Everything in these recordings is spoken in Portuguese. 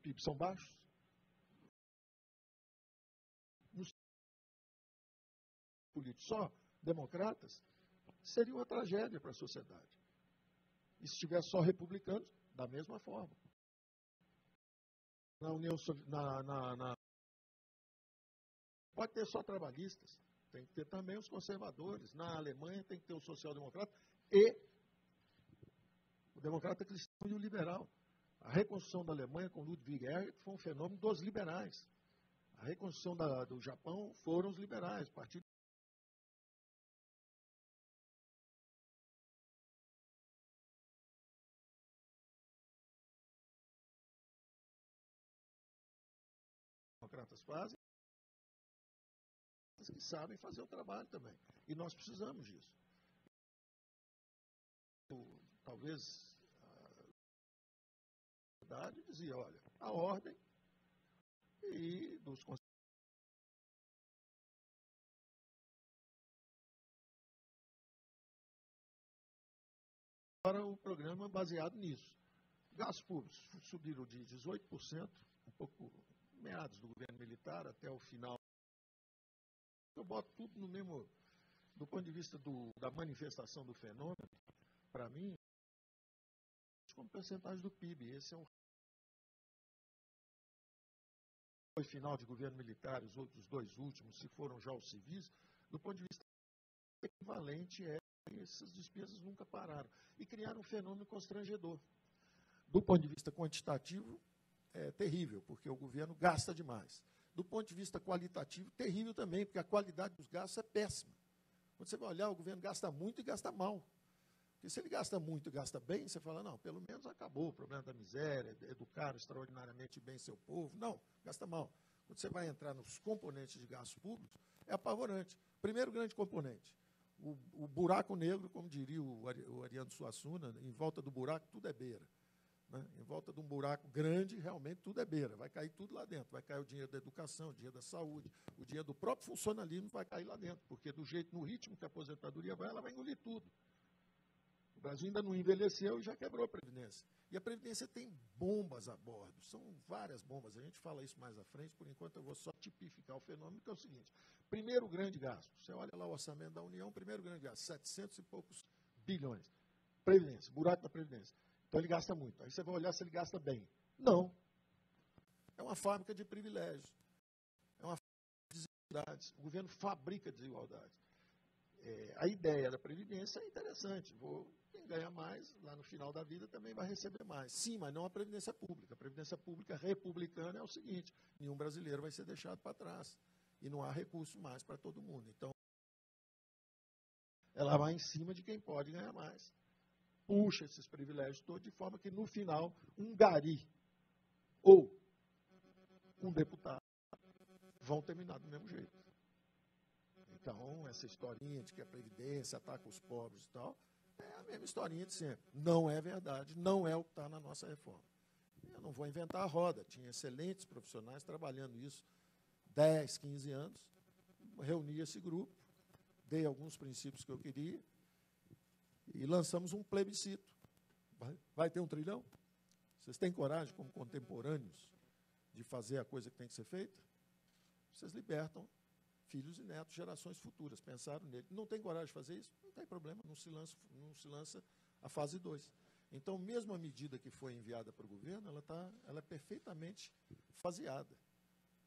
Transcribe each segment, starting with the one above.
PIB são baixos. Nos políticos só democratas, seria uma tragédia para a sociedade. E se tivesse só republicanos, da mesma forma. Na União pode ter só trabalhistas, tem que ter também os conservadores. Na Alemanha tem que ter o social-democrata e o democrata cristão e o liberal. A reconstrução da Alemanha com Ludwig Erhard foi um fenômeno dos liberais. A reconstrução do Japão foram os liberais, partido democratas fazem, que sabem fazer o trabalho também. E nós precisamos disso. Talvez a verdade dizia, olha, a ordem e dos para o programa baseado nisso. Gastos públicos subiram de 18%, um pouco meados do governo militar até o final. Eu boto tudo no mesmo, do ponto de vista da manifestação do fenômeno, para mim, como percentagem do PIB. Esse é o final de governo militar, os outros dois últimos, se foram já os civis, do ponto de vista equivalente, essas despesas nunca pararam. E criaram um fenômeno constrangedor. Do ponto de vista quantitativo, é terrível, porque o governo gasta demais. Do ponto de vista qualitativo, terrível também, porque a qualidade dos gastos é péssima. Quando você vai olhar, o governo gasta muito e gasta mal. Porque se ele gasta muito e gasta bem, você fala, não, pelo menos acabou o problema da miséria, educar extraordinariamente bem seu povo. Não, gasta mal. Quando você vai entrar nos componentes de gastos públicos, é apavorante. Primeiro grande componente, o buraco negro, como diria o Ariano Suassuna, em volta do buraco tudo é beira. Né? Em volta de um buraco grande, realmente tudo é beira. Vai cair tudo lá dentro. Vai cair o dinheiro da educação, o dinheiro da saúde, o dinheiro do próprio funcionalismo vai cair lá dentro, porque do jeito, no ritmo que a aposentadoria vai, ela vai engolir tudo. O Brasil ainda não envelheceu e já quebrou a Previdência. E a Previdência tem bombas a bordo, são várias bombas. A gente fala isso mais à frente, por enquanto eu vou só tipificar o fenômeno, que é o seguinte. Primeiro grande gasto, você olha lá o orçamento da União, primeiro grande gasto, 700 e poucos bilhões. Previdência, buraco da Previdência. Então ele gasta muito. Aí você vai olhar se ele gasta bem. Não. É uma fábrica de privilégios. É uma fábrica de desigualdades. O governo fabrica desigualdades. A ideia da Previdência é interessante. Quem ganha mais, lá no final da vida, também vai receber mais. Sim, mas não a Previdência Pública. A Previdência Pública republicana é o seguinte, nenhum brasileiro vai ser deixado para trás. E não há recurso mais para todo mundo. Então, ela vai em cima de quem pode ganhar mais. Puxa esses privilégios todos, de forma que, no final, um gari ou um deputado vão terminar do mesmo jeito. Então, essa historinha de que a Previdência ataca os pobres e tal, é a mesma historinha de sempre. Não é verdade, não é o que está na nossa reforma. Eu não vou inventar a roda, tinha excelentes profissionais trabalhando isso 10, 15 anos, reuni esse grupo, dei alguns princípios que eu queria, e lançamos um plebiscito. Vai ter 1 trilhão? Vocês têm coragem, como contemporâneos, de fazer a coisa que tem que ser feita? Vocês libertam filhos e netos, gerações futuras. Pensaram nele. Não tem coragem de fazer isso? Não tem problema, não se lança a fase 2. Então, mesmo a medida que foi enviada para o governo, ela é perfeitamente faseada.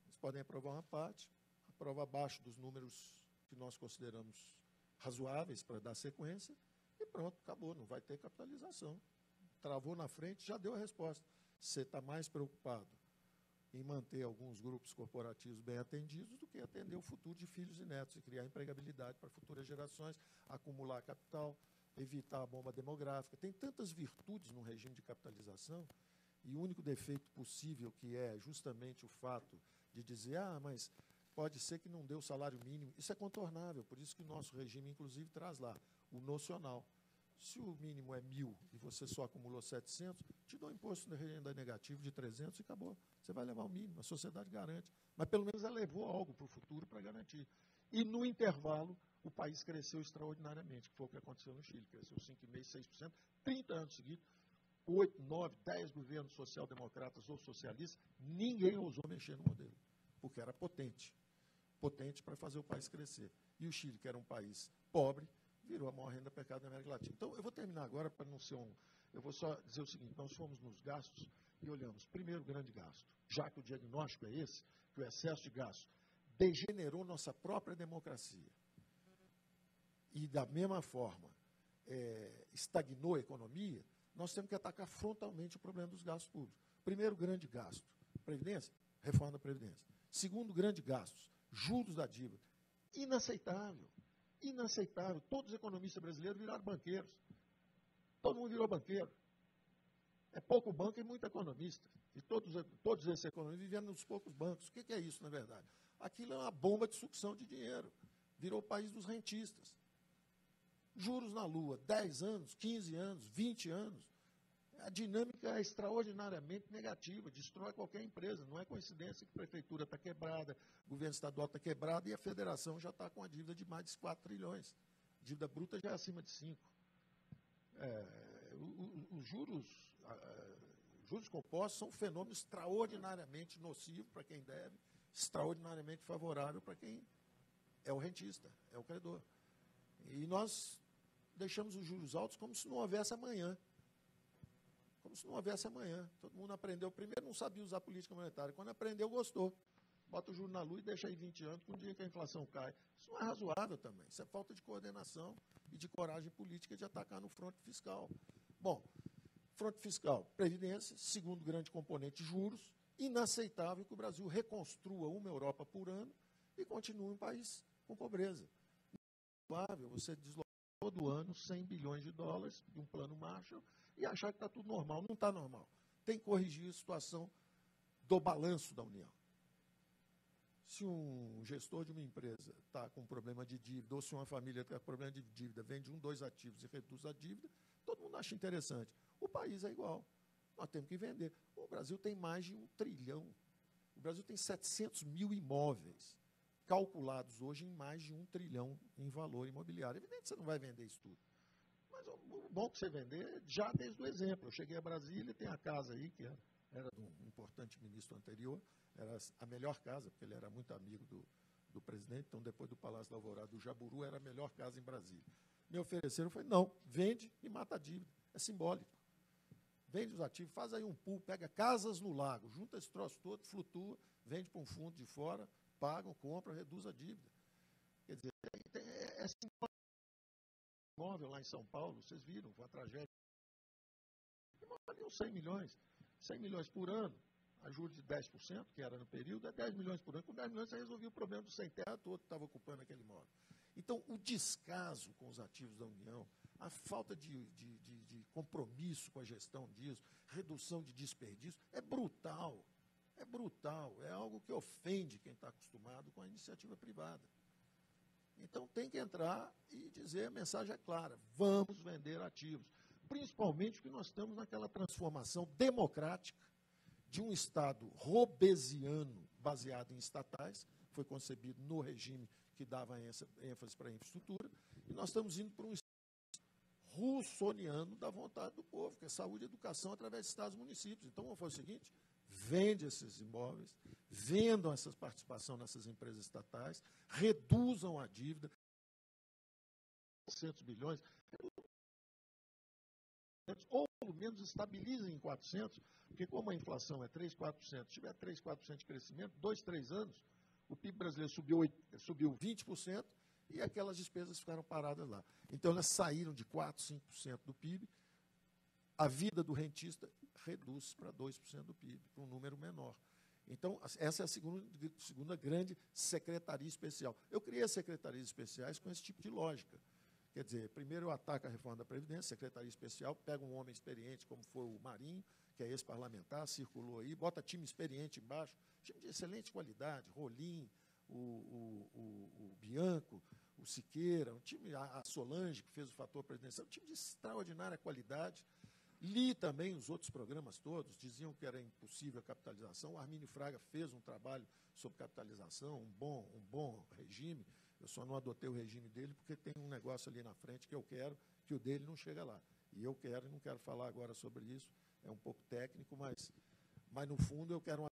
Eles podem aprovar uma parte, aprova abaixo dos números que nós consideramos razoáveis para dar sequência, e pronto, acabou, não vai ter capitalização. Travou na frente, já deu a resposta. Você está mais preocupado em manter alguns grupos corporativos bem atendidos do que atender o futuro de filhos e netos e criar empregabilidade para futuras gerações, acumular capital, evitar a bomba demográfica. Tem tantas virtudes no regime de capitalização, e o único defeito possível, que é justamente o fato de dizer, mas pode ser que não dê o salário mínimo. Isso é contornável, por isso que o nosso regime, inclusive, traz lá o nocional. Se o mínimo é 1.000 e você só acumulou 700, te dá um imposto de renda negativo de 300 e acabou. Você vai levar o mínimo, a sociedade garante. Mas, pelo menos, ela levou algo para o futuro para garantir. E, no intervalo, o país cresceu extraordinariamente, que foi o que aconteceu no Chile. Cresceu 5,5%, 6%, 30 anos seguidos, 8, 9, 10 governos social-democratas ou socialistas, ninguém ousou mexer no modelo, porque era potente para fazer o país crescer. E o Chile, que era um país pobre, virou a maior renda per capita da América Latina. Então, eu vou terminar agora para não ser um... Eu vou só dizer o seguinte, nós fomos nos gastos e olhamos, primeiro, grande gasto, já que o diagnóstico é esse, que o excesso de gasto degenerou nossa própria democracia e, da mesma forma, estagnou a economia, nós temos que atacar frontalmente o problema dos gastos públicos. Primeiro, grande gasto, Previdência, reforma da Previdência. Segundo, grande gastos, juros da dívida. Inaceitável. Inaceitável. Todos os economistas brasileiros viraram banqueiros. Todo mundo virou banqueiro. É pouco banco e muito economista. E todos esses economistas viveram nos poucos bancos. O que é isso, na verdade? Aquilo é uma bomba de sucção de dinheiro. Virou o país dos rentistas. Juros na lua, 10 anos, 15 anos, 20 anos. A dinâmica é extraordinariamente negativa, destrói qualquer empresa. Não é coincidência que a prefeitura está quebrada, o governo estadual está quebrado e a federação já está com a dívida de mais de 4 trilhões. A dívida bruta já é acima de 5. Os juros compostos são um fenômeno extraordinariamente nocivo para quem deve, extraordinariamente favorável para quem é o rentista, é o credor. E nós deixamos os juros altos como se não houvesse amanhã. Como se não houvesse amanhã. Todo mundo aprendeu. Primeiro não sabia usar política monetária. Quando aprendeu, gostou. Bota o juro na lua e deixa aí 20 anos, com o dia que a inflação cai. Isso não é razoável também. Isso é falta de coordenação e de coragem política de atacar no fronte fiscal. Bom, fronte fiscal, previdência, segundo grande componente, juros. Inaceitável que o Brasil reconstrua uma Europa por ano e continue um país com pobreza. Inaceitável você deslocar todo ano 100 bilhões de dólares de um plano Marshall e achar que está tudo normal. Não está normal. Tem que corrigir a situação do balanço da União. Se um gestor de uma empresa está com problema de dívida, ou se uma família está com problema de dívida, vende 1, 2 ativos e reduz a dívida, todo mundo acha interessante. O país é igual. Nós temos que vender. O Brasil tem mais de 1 trilhão. O Brasil tem 700 mil imóveis, calculados hoje em mais de 1 trilhão em valor imobiliário. É evidente que você não vai vender isso tudo. Mas o bom que você vender, já desde o exemplo. Eu cheguei a Brasília, tem a casa aí, que era de um importante ministro anterior, era a melhor casa, porque ele era muito amigo do presidente, então depois do Palácio da Alvorada, do Jaburu, era a melhor casa em Brasília. Me ofereceram, eu falei, não, vende e mata a dívida. É simbólico. Vende os ativos, faz aí um pool, pega casas no lago, junta esse troço todo, flutua, vende para um fundo de fora, pagam, compram, reduz a dívida. Quer dizer, é simbólico. Imóvel lá em São Paulo, vocês viram, foi uma tragédia. Imóvel 100 milhões. 100 milhões por ano, a juros de 10%, que era no período, é 10 milhões por ano. Com 10 milhões você resolvia o problema do sem terra todo que estava ocupando aquele imóvel. Então, o descaso com os ativos da União, a falta de compromisso com a gestão disso, redução de desperdício, é brutal. É brutal. É algo que ofende quem está acostumado com a iniciativa privada. Então, tem que entrar e dizer, a mensagem é clara, vamos vender ativos. Principalmente porque nós estamos naquela transformação democrática de um Estado robesiano baseado em estatais, foi concebido no regime que dava ênfase para a infraestrutura, e nós estamos indo para um Estado russoniano da vontade do povo, que é saúde e educação através de estados e municípios. Então, vamos fazer o seguinte, vende esses imóveis, vendam essa participação nessas empresas estatais, reduzam a dívida, 400 bilhões, ou pelo menos estabilizem em 400, porque como a inflação é 3, 4%, se tiver 3, 4% de crescimento, 2, 3 anos, o PIB brasileiro subiu 20% e aquelas despesas ficaram paradas lá. Então, elas saíram de 4, 5% do PIB, a vida do rentista reduz para 2% do PIB, para um número menor. Então, essa é a segunda grande secretaria especial. Eu criei as secretarias especiais com esse tipo de lógica. Quer dizer, primeiro eu ataco a reforma da Previdência, secretaria especial, pega um homem experiente, como foi o Marinho, que é ex-parlamentar, circulou aí, bota time experiente embaixo, time de excelente qualidade, Rolim, o Bianco, o Siqueira, um time, a Solange, que fez o fator presidencial, um time de extraordinária qualidade. Li também os outros programas todos, diziam que era impossível a capitalização. O Armínio Fraga fez um trabalho sobre capitalização, um bom regime. Eu só não adotei o regime dele porque tem um negócio ali na frente que eu quero, que o dele não chega lá. E eu quero, não quero falar agora sobre isso, é um pouco técnico, mas no fundo eu quero uma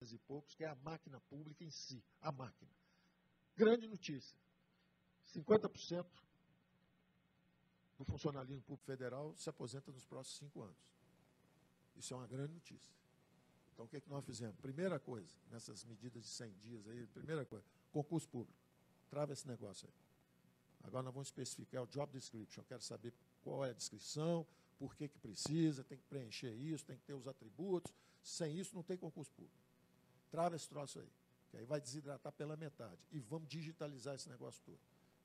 e poucos, que é a máquina pública em si, a máquina. Grande notícia, 50% do funcionalismo público federal se aposenta nos próximos 5 anos. Isso é uma grande notícia. Então, o que é que nós fizemos? Primeira coisa, nessas medidas de 100 dias aí, primeira coisa, concurso público. Trava esse negócio aí. Agora nós vamos especificar o job description. Eu quero saber qual é a descrição, por que precisa, tem que preencher isso, tem que ter os atributos. Sem isso, não tem concurso público. Trava esse troço aí, que aí vai desidratar pela metade. E vamos digitalizar esse negócio todo.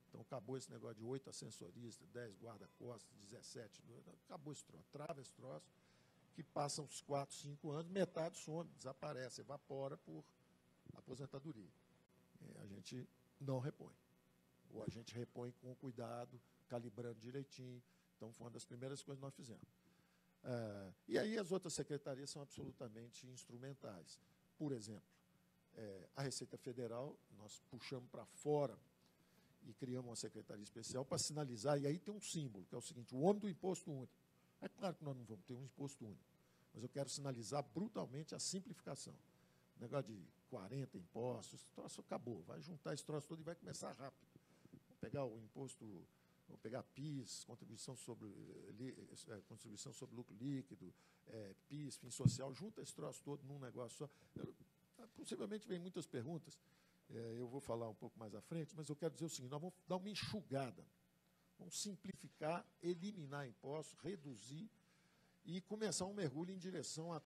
Então, acabou esse negócio de 8 assessoristas, 10 guarda-costas, 17. Acabou esse troço. Trava esse troço, que passam uns 4, 5 anos, metade some, desaparece, evapora por aposentadoria. A gente não repõe. Ou a gente repõe com cuidado, calibrando direitinho. Então, foi uma das primeiras coisas que nós fizemos. E aí as outras secretarias são absolutamente instrumentais. Por exemplo, a Receita Federal, nós puxamos para fora e criamos uma secretaria especial para sinalizar, e aí tem um símbolo, que é o seguinte: o homem do imposto único. É claro que nós não vamos ter um imposto único, mas eu quero sinalizar brutalmente a simplificação. O negócio de 40 impostos, esse troço acabou, vai juntar esse troço todo e vai começar rápido. Vamos pegar o imposto, vamos pegar PIS, contribuição sobre lucro líquido, PIS, fim social, junta esse troço todo num negócio só. Possivelmente vem muitas perguntas, eu vou falar um pouco mais à frente, mas eu quero dizer o seguinte: nós vamos dar uma enxugada, vamos simplificar, eliminar impostos, reduzir e começar um mergulho em direção a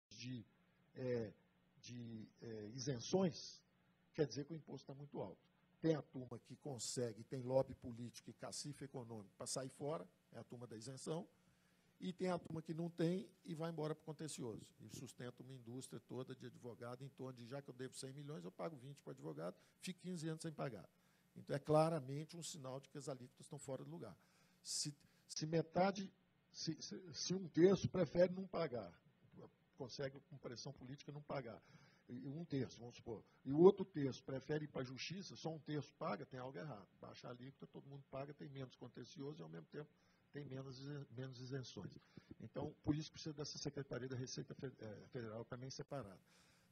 de isenções, quer dizer que o imposto está muito alto. Tem a turma que consegue, tem lobby político e cacife econômico para sair fora, é a turma da isenção, e tem a turma que não tem e vai embora para o contencioso. E sustenta uma indústria toda de advogado em torno de, já que eu devo 100 milhões, eu pago 20 para o advogado, fico 15 anos sem pagar. Então, é claramente um sinal de que as alíquotas estão fora do lugar. Se um terço prefere não pagar, consegue, com pressão política, não pagar, um terço, vamos supor, e o outro terço prefere ir para a justiça, só um terço paga, tem algo errado. Baixa a alíquota, todo mundo paga, tem menos contencioso e, ao mesmo tempo, tem menos isenções. Então, por isso precisa dessa Secretaria da Receita Federal também separada.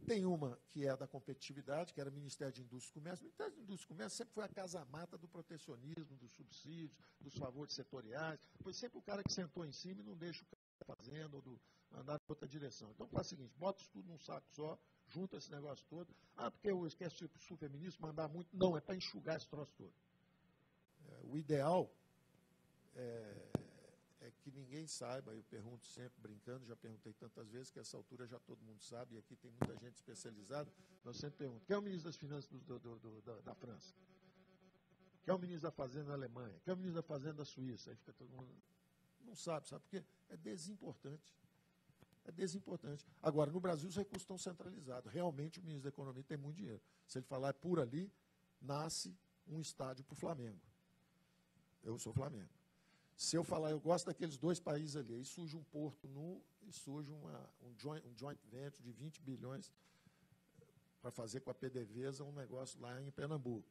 Tem uma que é a da competitividade, que era o Ministério de Indústria e Comércio. O Ministério de Indústria e Comércio sempre foi a casa-mata do protecionismo, dos subsídios, dos favores setoriais. Foi sempre o cara que sentou em cima e não deixa o cara fazendo ou andar em outra direção. Então, faz o seguinte: bota isso tudo num saco só, junta esse negócio todo. Porque eu esqueci o sul-feminismo, mandar muito. Não, é para enxugar esse troço todo. O ideal é que ninguém saiba, eu pergunto sempre, brincando, já perguntei tantas vezes, que a essa altura já todo mundo sabe, e aqui tem muita gente especializada, nós sempre perguntamos: quem é o ministro das Finanças da França? Quem é o ministro da Fazenda da Alemanha? Quem é o ministro da Fazenda da Suíça? Aí fica todo mundo... Não sabe por quê? É desimportante. É desimportante. Agora, no Brasil, os recursos estão centralizados. Realmente, o ministro da Economia tem muito dinheiro. Se ele falar por ali, nasce um estádio para o Flamengo. Eu sou Flamengo. Se eu falar, eu gosto daqueles 2 países ali, aí surge um porto nu e surge um joint venture de 20 bilhões para fazer com a PDVSA um negócio lá em Pernambuco.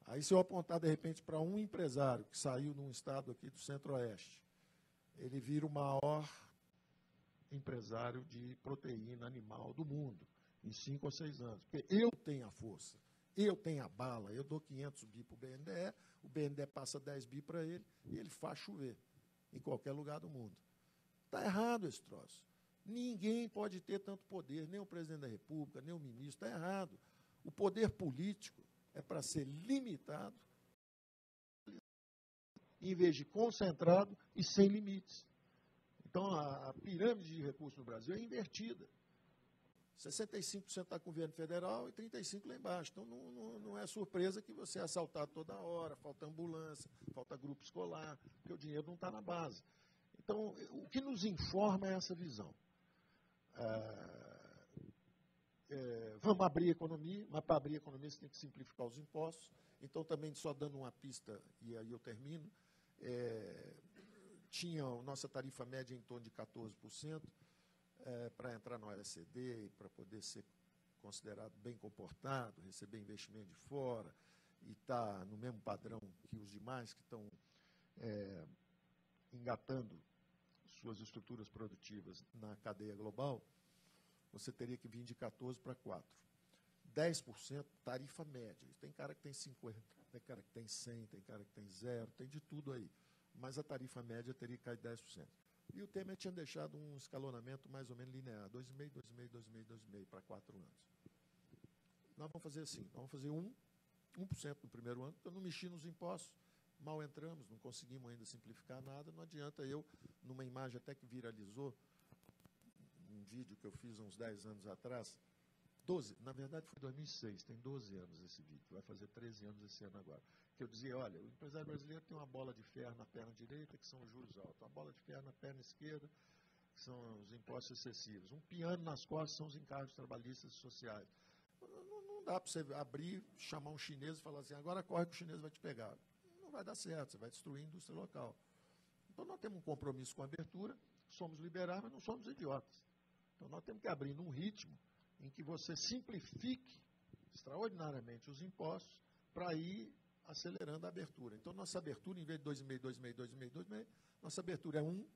Aí, se eu apontar, de repente, para um empresário que saiu num estado aqui do Centro-Oeste, ele vira o maior empresário de proteína animal do mundo em 5 ou 6 anos. Porque eu tenho a força, eu tenho a bala, eu dou 500 bi para o BNDE, o BNDE passa 10 bi para ele e ele faz chover em qualquer lugar do mundo. Está errado esse troço. Ninguém pode ter tanto poder, nem o presidente da República, nem o ministro. Está errado. O poder político é para ser limitado, em vez de concentrado e sem limites. Então, a pirâmide de recursos no Brasil é invertida. 65% está com o governo federal e 35% lá embaixo. Então, não é surpresa que você é assaltado toda hora, falta ambulância, falta grupo escolar, porque o dinheiro não está na base. Então, o que nos informa é essa visão. vamos abrir a economia, mas para abrir a economia você tem que simplificar os impostos. Então, também, só dando uma pista, e aí eu termino, tinha a nossa tarifa média em torno de 14%, para entrar no OECD e para poder ser considerado bem comportado, receber investimento de fora e estar no mesmo padrão que os demais que estão engatando suas estruturas produtivas na cadeia global, você teria que vir de 14 para 4. 10% tarifa média. Tem cara que tem 50, tem cara que tem 100, tem cara que tem 0, tem de tudo aí. Mas a tarifa média teria que cair 10%. E o Temer tinha deixado um escalonamento mais ou menos linear, 2,5%, 2,5%, 2,5%, 2,5% para 4 anos. Nós vamos fazer assim, nós vamos fazer 1% no primeiro ano, porque eu não mexi nos impostos, mal entramos, não conseguimos ainda simplificar nada, não adianta eu, numa imagem até que viralizou, um vídeo que eu fiz uns 10 anos atrás, 12, na verdade foi 2006, tem 12 anos esse vídeo, vai fazer 13 anos esse ano agora, que eu dizia, olha, o empresário brasileiro tem uma bola de ferro na perna direita, que são os juros altos, uma bola de ferro na perna esquerda, que são os impostos excessivos, um piano nas costas são os encargos trabalhistas e sociais. Não dá para você abrir, chamar um chinês e falar assim, agora corre que o chinês vai te pegar. Não vai dar certo, você vai destruir a indústria local. Então, nós temos um compromisso com a abertura, somos liberais, mas não somos idiotas. Então, nós temos que abrir num ritmo em que você simplifique extraordinariamente os impostos para ir acelerando a abertura. Então, nossa abertura, em vez de 2,5%, 2,5%, 2,5%, 2,5%, nossa abertura é 1,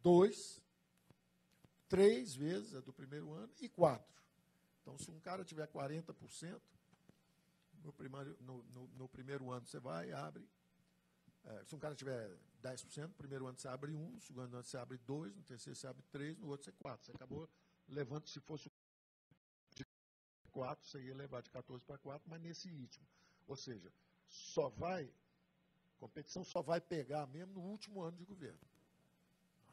2, 3 vezes a do primeiro ano e 4. Então, se um cara tiver 40%, no primeiro ano você vai e abre. Se um cara tiver 10%, no primeiro ano você abre 1, no segundo ano você abre 2, no terceiro você abre 3, no outro você 4. Você acabou levando, se fosse de 4, você ia levar de 14 para 4, mas nesse ritmo. Ou seja, competição só vai pegar mesmo no último ano de governo.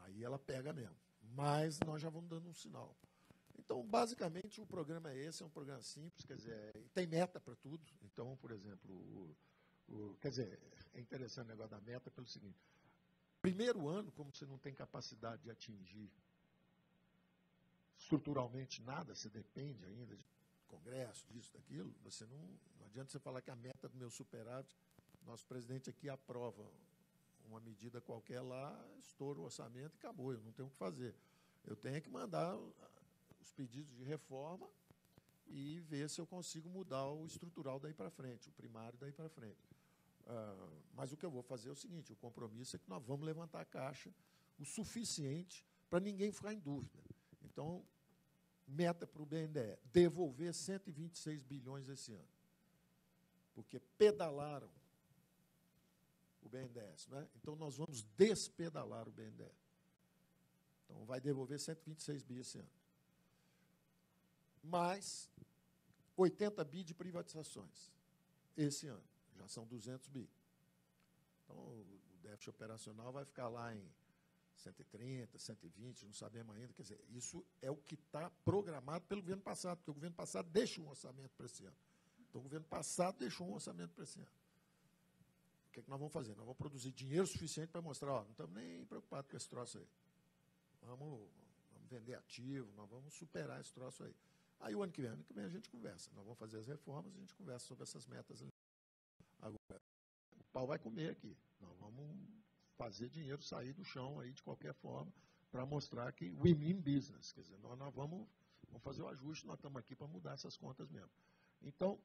Aí ela pega mesmo. Mas nós já vamos dando um sinal. Então, basicamente, o programa é esse, é um programa simples, quer dizer, tem meta para tudo. Então, por exemplo, quer dizer, é interessante o negócio da meta pelo seguinte, primeiro ano, como você não tem capacidade de atingir estruturalmente nada, você depende ainda de congresso, disso, daquilo, você não adianta você falar que a meta do meu superávit, nosso presidente aqui aprova uma medida qualquer lá, estoura o orçamento e acabou, eu não tenho o que fazer. Eu tenho que mandar os pedidos de reforma e ver se eu consigo mudar o estrutural daí para frente, o primário daí para frente. Mas o que eu vou fazer é o seguinte, o compromisso é que nós vamos levantar a caixa o suficiente para ninguém ficar em dúvida. Então, meta para o BNDE, devolver 126 bilhões esse ano. Porque pedalaram o BNDES, né? Então, nós vamos despedalar o BNDE. Então, vai devolver 126 bilhões esse ano. Mais 80 bi de privatizações esse ano. Já são 200 bi. Então, o déficit operacional vai ficar lá em 130, 120, não sabemos ainda. Quer dizer, isso é o que está programado pelo governo passado, porque o governo passado deixou um orçamento para esse ano. Então, o governo passado deixou um orçamento para esse ano. O que é que nós vamos fazer? Nós vamos produzir dinheiro suficiente para mostrar, ó, não estamos nem preocupados com esse troço aí. Vamos vender ativo, nós vamos superar esse troço aí. Aí, o ano que vem a gente conversa. Nós vamos fazer as reformas, a gente conversa sobre essas metas. Agora, o pau vai comer aqui. Nós vamos fazer dinheiro sair do chão aí de qualquer forma para mostrar que we mean business. Quer dizer, nós vamos fazer o ajuste, nós estamos aqui para mudar essas contas mesmo. Então,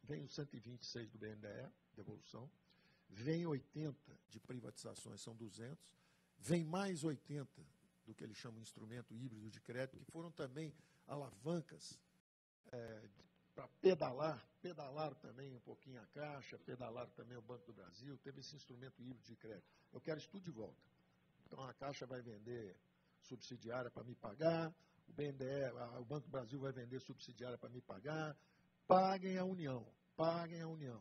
vem os 126 do BNDE, devolução, vem 80 de privatizações, são 200, vem mais 80 do que eles chamam de instrumento híbrido de crédito, que foram também alavancas para pedalaram também um pouquinho a Caixa, pedalaram também o Banco do Brasil, teve esse instrumento híbrido de crédito. Eu quero isso tudo de volta. Então, a Caixa vai vender subsidiária para me pagar, o BNDE, o Banco do Brasil vai vender subsidiária para me pagar, paguem a União.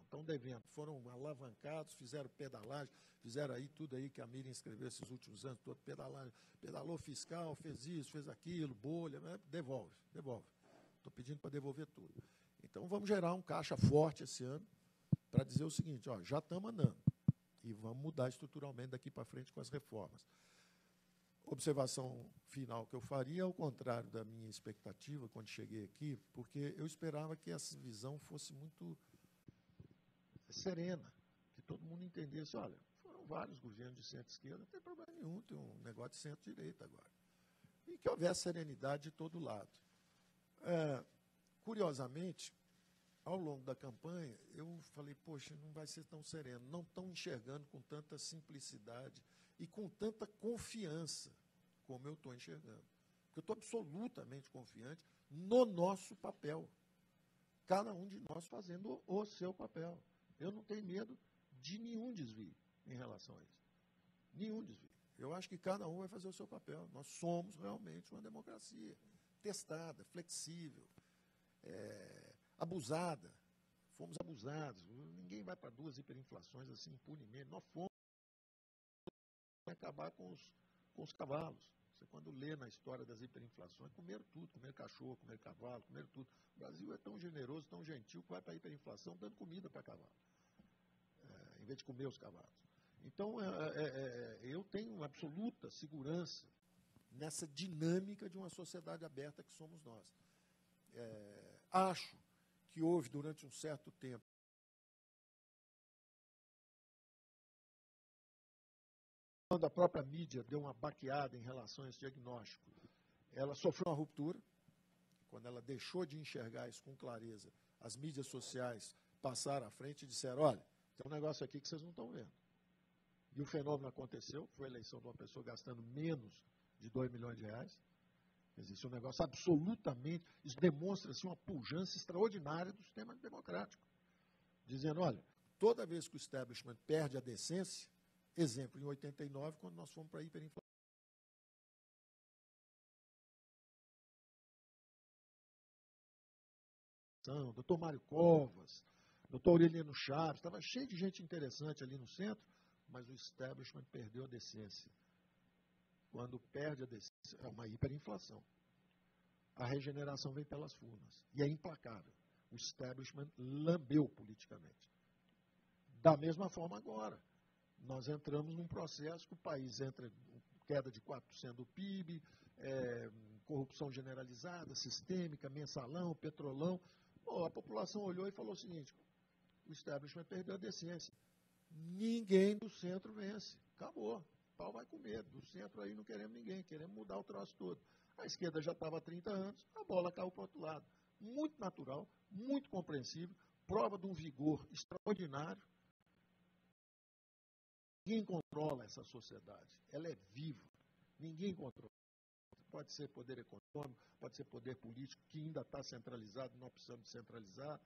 Estão devendo. Foram alavancados, fizeram pedalagem, fizeram aí tudo aí que a Miriam escreveu esses últimos anos, todo pedalagem, pedalou fiscal, fez isso, fez aquilo, bolha, né? Devolve. Estou pedindo para devolver tudo. Então, vamos gerar um caixa forte esse ano para dizer o seguinte, ó, já estamos andando e vamos mudar estruturalmente daqui para frente com as reformas. observação final que eu faria, ao contrário da minha expectativa quando cheguei aqui, porque eu esperava que essa visão fosse muito serena, que todo mundo entendesse, olha, foram vários governos de centro-esquerda, não tem problema nenhum, tem um negócio de centro-direita agora. E que houvesse serenidade de todo lado. Curiosamente, ao longo da campanha, eu falei, poxa, não vai ser tão sereno, não estão enxergando com tanta simplicidade e com tanta confiança como eu estou enxergando. Porque eu estou absolutamente confiante no nosso papel. Cada um de nós fazendo o seu papel. Eu não tenho medo de nenhum desvio em relação a isso. Nenhum desvio. Eu acho que cada um vai fazer o seu papel. Nós somos realmente uma democracia testada, flexível, abusada. Fomos abusados. Ninguém vai para 2 hiperinflações assim impunemente. Nós fomos acabar com os cavalos. Você, quando lê na história das hiperinflações, comeram tudo, comeram cachorro, comeram cavalo, comeram tudo. O Brasil é tão generoso, tão gentil, que vai para a hiperinflação dando comida para cavalo, em vez de comer os cavalos. Então, eu tenho absoluta segurança nessa dinâmica de uma sociedade aberta que somos nós. Acho que houve, durante um certo tempo, quando a própria mídia deu uma baqueada em relação a esse diagnóstico, ela sofreu uma ruptura, quando ela deixou de enxergar isso com clareza, as mídias sociais passaram à frente e disseram, olha, tem um negócio aqui que vocês não estão vendo. E o fenômeno aconteceu, foi a eleição de uma pessoa gastando menos de 2 milhões de reais. Existe um negócio absolutamente, isso demonstra assim, uma pujança extraordinária do sistema democrático. Dizendo, olha, toda vez que o establishment perde a decência, exemplo, em 89, quando nós fomos para a hiperinflação, doutor Mário Covas, doutor Aureliano Chaves, estava cheio de gente interessante ali no centro, mas o establishment perdeu a decência. Quando perde a decência, é uma hiperinflação. A regeneração vem pelas furnas. E é implacável. O establishment lambeu politicamente. Da mesma forma agora. Nós entramos num processo que o país entra em queda de 4% do PIB, corrupção generalizada, sistêmica, mensalão, petrolão. Bom, a população olhou e falou o seguinte, o establishment perdeu a decência. Ninguém do centro vence. Acabou. O pau vai comer. Do centro aí não queremos ninguém, queremos mudar o troço todo. A esquerda já estava há 30 anos, a bola caiu para o outro lado. Muito natural, muito compreensível, prova de um vigor extraordinário. Ninguém controla essa sociedade. Ela é viva. Ninguém controla. Pode ser poder econômico, pode ser poder político, que ainda está centralizado, nós precisamos centralizar.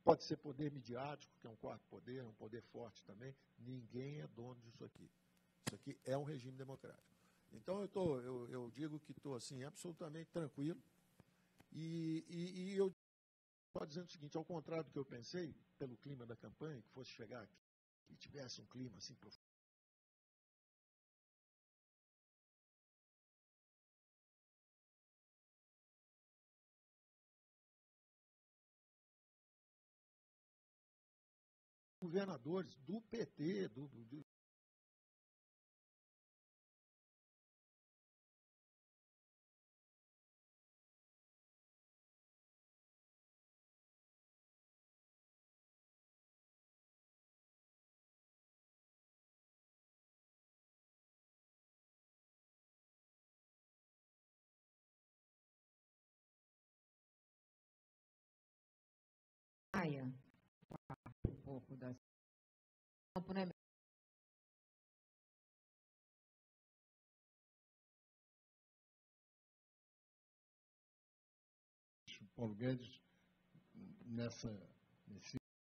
Pode ser poder midiático, que é um quarto poder, um poder forte também. Ninguém é dono disso aqui. Isso aqui é um regime democrático. Então, eu digo que estou assim, absolutamente tranquilo. E eu estou dizendo o seguinte, ao contrário do que eu pensei, pelo clima da campanha, que fosse chegar aqui, que tivesse um clima assim profundo. Governadores do PT, um pouco da né? O Paulo Guedes, nesse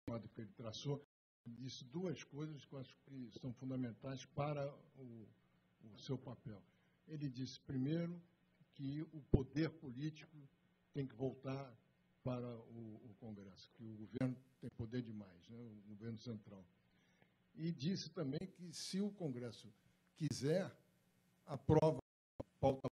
modo que ele traçou, disse 2 coisas que eu acho que são fundamentais para o seu papel. Ele disse, primeiro, que o poder político tem que voltar para o Congresso, que o governo tem poder demais, né, o governo central. E disse também que, se o Congresso quiser, aprova a pauta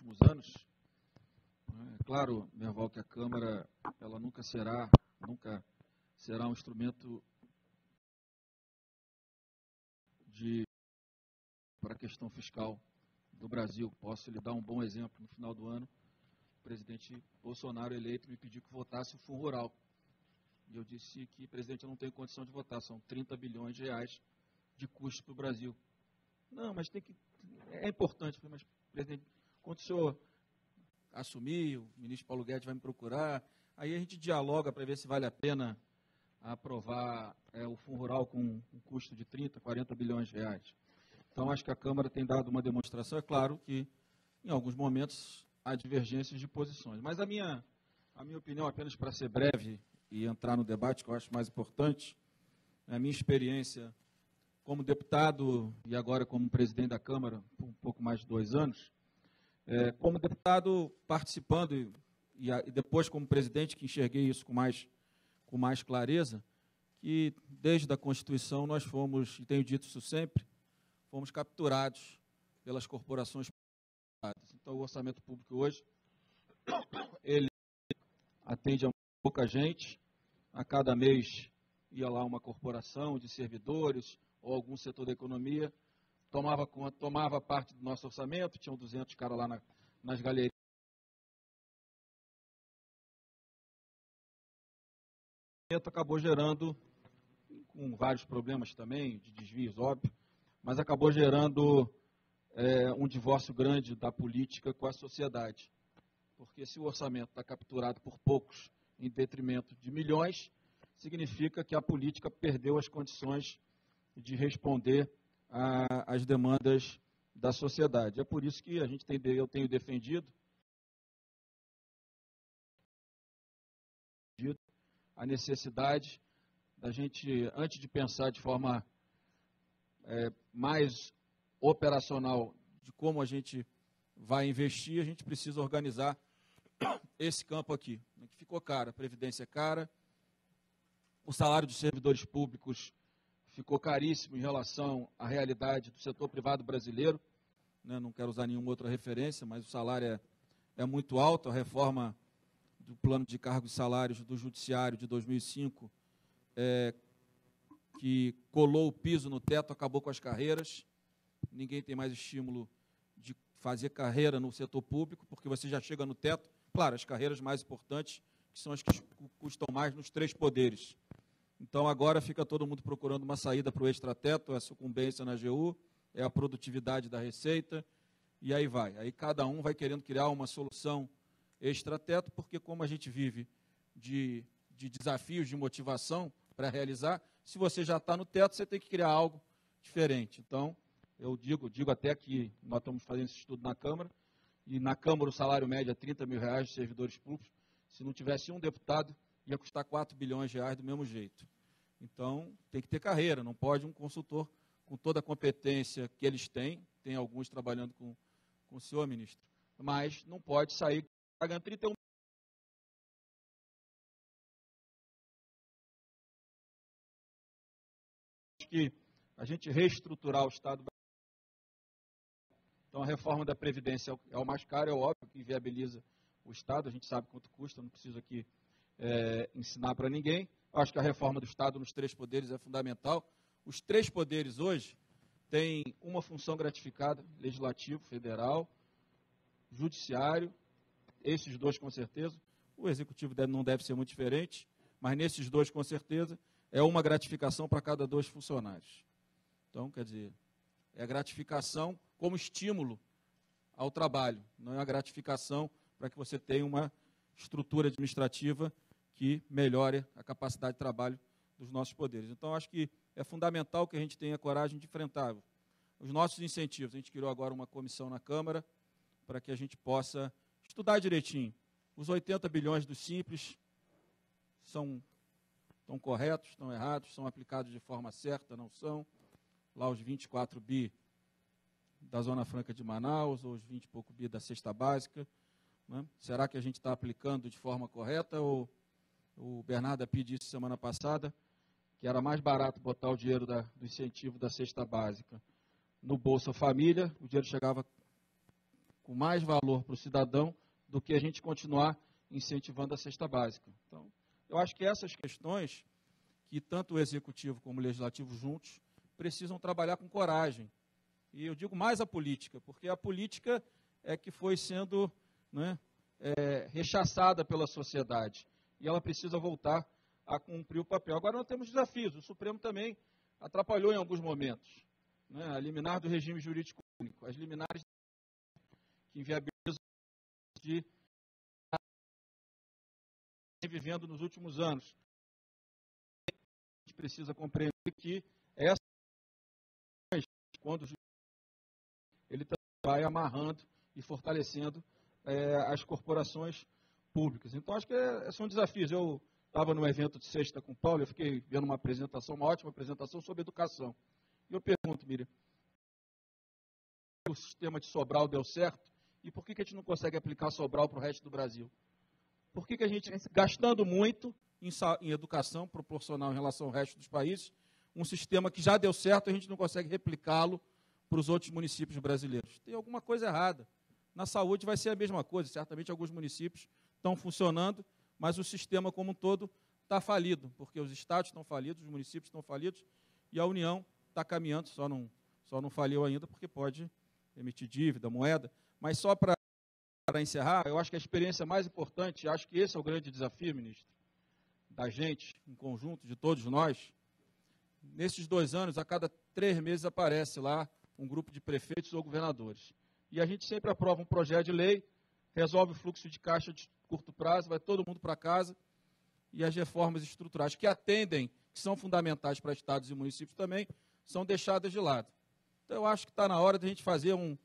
últimos anos. É claro, Merval, que a Câmara ela nunca será um instrumento para a questão fiscal do Brasil. Posso lhe dar um bom exemplo. No final do ano, o presidente Bolsonaro eleito me pediu que votasse o Fundo Rural. E eu disse que, presidente, eu não tenho condição de votar, são 30 bilhões de reais de custo para o Brasil. Não, mas é importante. Mas, presidente, quando o senhor assumir, o ministro Paulo Guedes vai me procurar, aí a gente dialoga para ver se vale a pena aprovar o Fundo Rural com um custo de 30, 40 bilhões de reais. Então, acho que a Câmara tem dado uma demonstração. É claro que, em alguns momentos, há divergências de posições. Mas a minha opinião, apenas para ser breve e entrar no debate, que eu acho mais importante, a minha experiência como deputado e agora como presidente da Câmara, por um pouco mais de 2 anos, como deputado participando e depois como presidente, que enxerguei isso com mais clareza, que desde a Constituição nós fomos, e tenho dito isso sempre, fomos capturados pelas corporações privadas. Então, o orçamento público hoje, ele atende a pouca gente. A cada mês ia lá uma corporação de servidores ou algum setor da economia, tomava parte do nosso orçamento, tinham 200 caras lá nas galerias. Acabou gerando, com vários problemas também, de desvios, óbvio, mas acabou gerando um divórcio grande da política com a sociedade. Porque se o orçamento está capturado por poucos em detrimento de milhões, significa que a política perdeu as condições de responder às demandas da sociedade. É por isso que eu tenho defendido a necessidade da gente, antes de pensar de forma mais operacional de como a gente vai investir, a gente precisa organizar esse campo aqui, que ficou caro. A previdência é cara, o salário dos servidores públicos ficou caríssimo em relação à realidade do setor privado brasileiro, né? Não quero usar nenhuma outra referência, mas o salário é muito alto. A reforma do plano de cargos e salários do Judiciário de 2005, que colou o piso no teto, acabou com as carreiras. Ninguém tem mais estímulo de fazer carreira no setor público, porque você já chega no teto. Claro, as carreiras mais importantes, que são as que custam mais nos 3 poderes. Então, agora fica todo mundo procurando uma saída para o extrateto, a sucumbência na AGU, é a produtividade da receita, e aí vai. Aí cada um vai querendo criar uma solução extrateto, porque como a gente vive de desafios, de motivação para realizar, se você já está no teto, você tem que criar algo diferente. Então, eu digo até que nós estamos fazendo esse estudo na Câmara, e na Câmara o salário médio é 30 mil reais de servidores públicos. Se não tivesse um deputado, ia custar 4 bilhões de reais do mesmo jeito. Então, tem que ter carreira, não pode um consultor com toda a competência que eles têm, tem alguns trabalhando com o senhor, ministro, mas não pode sair pagando 31 que a gente reestruturar o Estado. Então, a reforma da Previdência é o mais caro, é óbvio que viabiliza o Estado, a gente sabe quanto custa, não preciso aqui ensinar para ninguém. Eu acho que a reforma do Estado nos 3 poderes é fundamental. Os 3 poderes hoje têm uma função gratificada, legislativo, federal, judiciário, esses 2 com certeza. O executivo não deve ser muito diferente, mas nesses 2 com certeza é uma gratificação para cada 2 funcionários. Então, quer dizer, é gratificação como estímulo ao trabalho, não é uma gratificação para que você tenha uma estrutura administrativa que melhore a capacidade de trabalho dos nossos poderes. Então, acho que é fundamental que a gente tenha coragem de enfrentar os nossos incentivos. A gente criou agora uma comissão na Câmara para que a gente possa estudar direitinho. Os 80 bilhões do Simples estão corretos, estão errados, são aplicados de forma certa, não são. Lá os 24 bi da Zona Franca de Manaus, ou os 20 e pouco bi da cesta básica, né? Será que a gente está aplicando de forma correta? Ou o Bernardo Api disse semana passada que era mais barato botar o dinheiro do incentivo da cesta básica no Bolsa Família, o dinheiro chegava com mais valor para o cidadão do que a gente continuar incentivando a cesta básica. Então, eu acho que essas questões, que tanto o Executivo como o Legislativo juntos precisam trabalhar com coragem. E eu digo mais a política, porque a política é que foi sendo, né, rechaçada pela sociedade. E ela precisa voltar a cumprir o papel. Agora nós temos desafios. O Supremo também atrapalhou em alguns momentos. Né, a liminar do regime jurídico único, as liminares que inviabilizam de vivendo nos últimos anos. A gente precisa compreender que essa, quando ele vai amarrando e fortalecendo as corporações públicas. Então, acho que são desafios. Eu estava num evento de sexta com o Paulo, eu fiquei vendo uma ótima apresentação sobre educação. E eu pergunto, Miriam, o sistema de Sobral deu certo? E por que a gente não consegue aplicar Sobral para o resto do Brasil? Por que a gente, gastando muito em educação proporcional em relação ao resto dos países, um sistema que já deu certo, a gente não consegue replicá-lo para os outros municípios brasileiros? Tem alguma coisa errada. Na saúde vai ser a mesma coisa. Certamente alguns municípios estão funcionando, mas o sistema como um todo está falido, porque os estados estão falidos, os municípios estão falidos, e a União está caminhando, só não faliu ainda, porque pode emitir dívida, moeda. Mas só para encerrar, eu acho que a experiência mais importante, acho que esse é o grande desafio, ministro, da gente, em conjunto, de todos nós. Nesses 2 anos, a cada 3 meses aparece lá um grupo de prefeitos ou governadores. E a gente sempre aprova um projeto de lei, resolve o fluxo de caixa de curto prazo, vai todo mundo para casa, e as reformas estruturais que atendem, que são fundamentais para estados e municípios também, são deixadas de lado. Então, eu acho que está na hora de a gente fazer um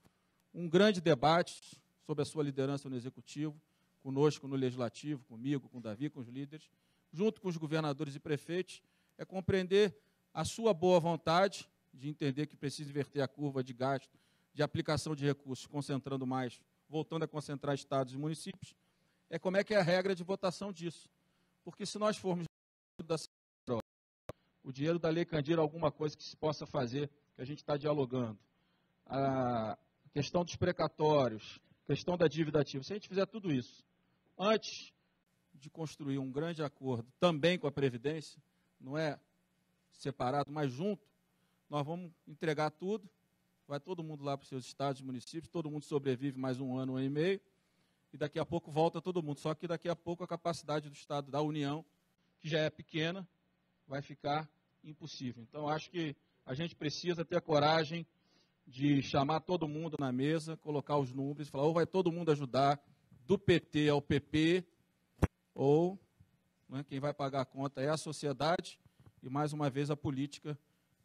grande debate sob a sua liderança no Executivo, conosco no Legislativo, comigo, com o Davi, com os líderes, junto com os governadores e prefeitos, é compreender a sua boa vontade de entender que precisa inverter a curva de gasto, de aplicação de recursos, concentrando mais, voltando a concentrar estados e municípios, como é que é a regra de votação disso. Porque se nós formos o dinheiro da Lei Candir, alguma coisa que se possa fazer, que a gente está dialogando, a questão dos precatórios, questão da dívida ativa, se a gente fizer tudo isso, antes de construir um grande acordo também com a Previdência, não é separado, mas junto, nós vamos entregar tudo, vai todo mundo lá para os seus estados e municípios, todo mundo sobrevive mais 1 ano, 1 ano e meio, e daqui a pouco volta todo mundo. Só que daqui a pouco a capacidade do Estado, da União, que já é pequena, vai ficar impossível. Então, acho que a gente precisa ter a coragem de chamar todo mundo na mesa, colocar os números, falar, ou vai todo mundo ajudar, do PT ao PP, ou quem vai pagar a conta é a sociedade e, mais uma vez, a política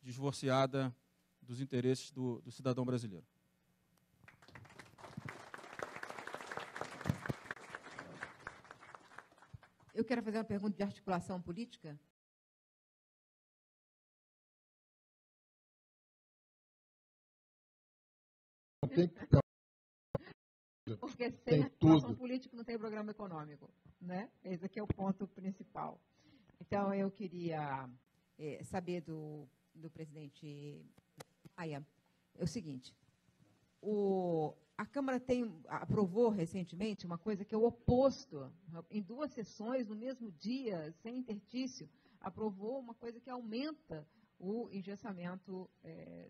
divorciada dos interesses do cidadão brasileiro. Eu quero fazer uma pergunta de articulação política. Porque sem articulação política não tem programa econômico, né? Esse aqui é o ponto principal. Então, eu queria saber do presidente Maia o seguinte: a Câmara aprovou recentemente uma coisa que é o oposto, em 2 sessões, no mesmo dia, sem interstício, aprovou uma coisa que aumenta o engessamento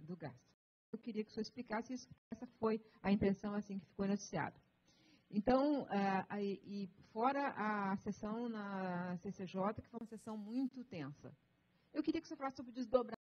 do gasto. Eu queria que o senhor explicasse isso, essa foi a intenção assim que ficou noticiado. Então, e fora a sessão na CCJ, que foi uma sessão muito tensa. Eu queria que o senhor falasse sobre o desdobramento